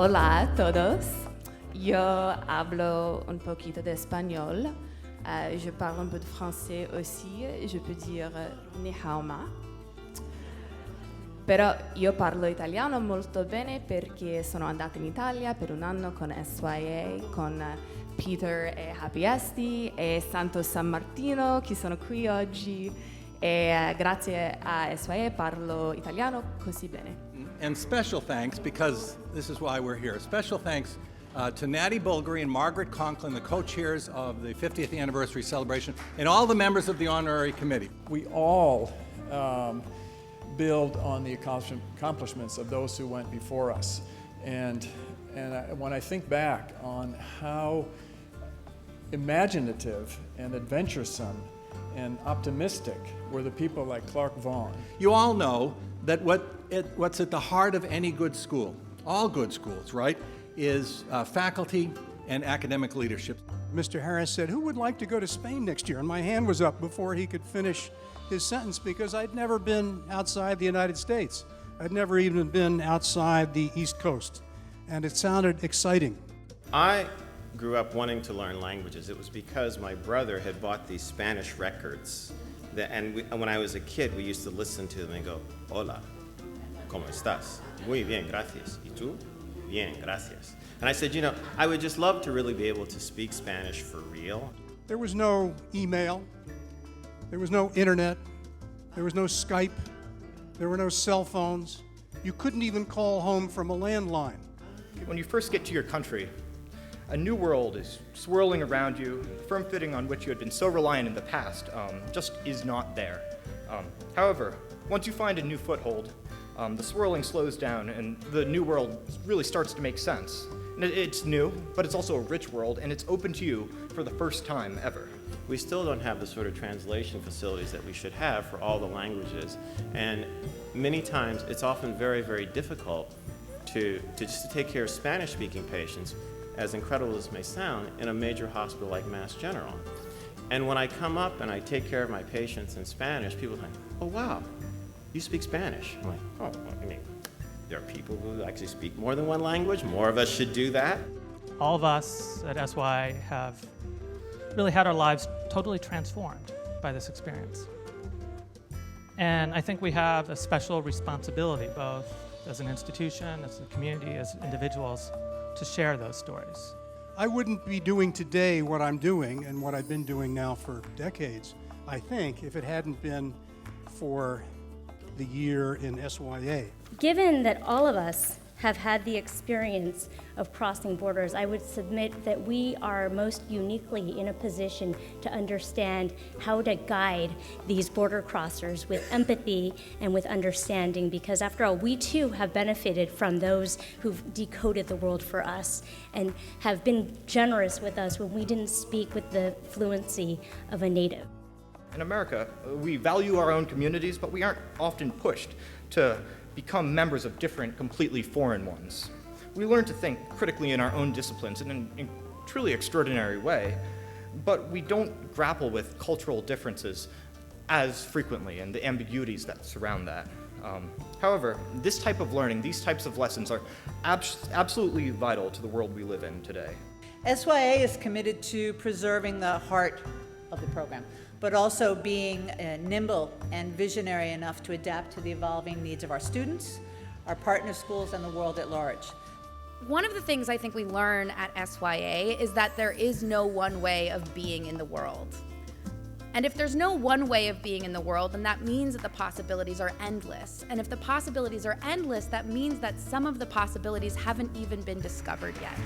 Hola a todos. Yo hablo un poquito de español. Je parle un peu de français aussi. Je peux dire ni hao ma. Però io parlo italiano molto bene perché sono andata in Italia per un anno con SYA, con Peter e Happy Esti e Santo San Martino, che sono qui oggi. E grazie a SYA parlo italiano così bene. And special thanks, because this is why we're here, special thanks to Natty Bulgari and Margaret Conklin, the co-chairs of the 50th anniversary celebration, and all the members of the honorary committee. We all build on the accomplishments of those who went before us. And when I think back on how imaginative and adventuresome and optimistic were the people like Clark Vaughan. You all know that what's at the heart of any good school, all good schools, right, is faculty and academic leadership. Mr. Harris said, "Who would like to go to Spain next year?" And my hand was up before he could finish his sentence because I'd never been outside the United States. I'd never even been outside the East Coast. And it sounded exciting. I grew up wanting to learn languages. It was because my brother had bought these Spanish records. When I was a kid, we used to listen to them and go, "Hola, ¿cómo estás? Muy bien, gracias. ¿Y tú?" Bien, gracias. And I said, I would just love to really be able to speak Spanish for real. There was no email. There was no internet. There was no Skype. There were no cell phones. You couldn't even call home from a landline. When you first get to your country, a new world is swirling around you. The firm footing on which you had been so reliant in the past just is not there. However, once you find a new foothold, the swirling slows down and the new world really starts to make sense. And it's new, but it's also a rich world, and it's open to you for the first time ever. We still don't have the sort of translation facilities that we should have for all the languages. And many times, it's often very, very difficult to take care of Spanish-speaking patients, as incredible as it may sound, in a major hospital like Mass General. And when I come up and I take care of my patients in Spanish, people think, "Oh, wow, you speak Spanish." I'm like, "Oh, I mean, there are people who actually speak more than one language. More of us should do that." All of us at SY have really had our lives totally transformed by this experience. And I think we have a special responsibility, both as an institution, as a community, as individuals, to share those stories. I wouldn't be doing today what I'm doing and what I've been doing now for decades, I think, if it hadn't been for the year in SYA. Given that all of us have had the experience of crossing borders, I would submit that we are most uniquely in a position to understand how to guide these border crossers with empathy and with understanding, because after all, we too have benefited from those who've decoded the world for us and have been generous with us when we didn't speak with the fluency of a native. In America, we value our own communities, but we aren't often pushed to become members of different, completely foreign ones. We learn to think critically in our own disciplines in a truly extraordinary way, but we don't grapple with cultural differences as frequently and the ambiguities that surround that. However, this type of learning, these types of lessons are absolutely vital to the world we live in today. SYA is committed to preserving the heart of the program, but also being nimble and visionary enough to adapt to the evolving needs of our students, our partner schools, and the world at large. One of the things I think we learn at SYA is that there is no one way of being in the world. And if there's no one way of being in the world, then that means that the possibilities are endless. And if the possibilities are endless, that means that some of the possibilities haven't even been discovered yet.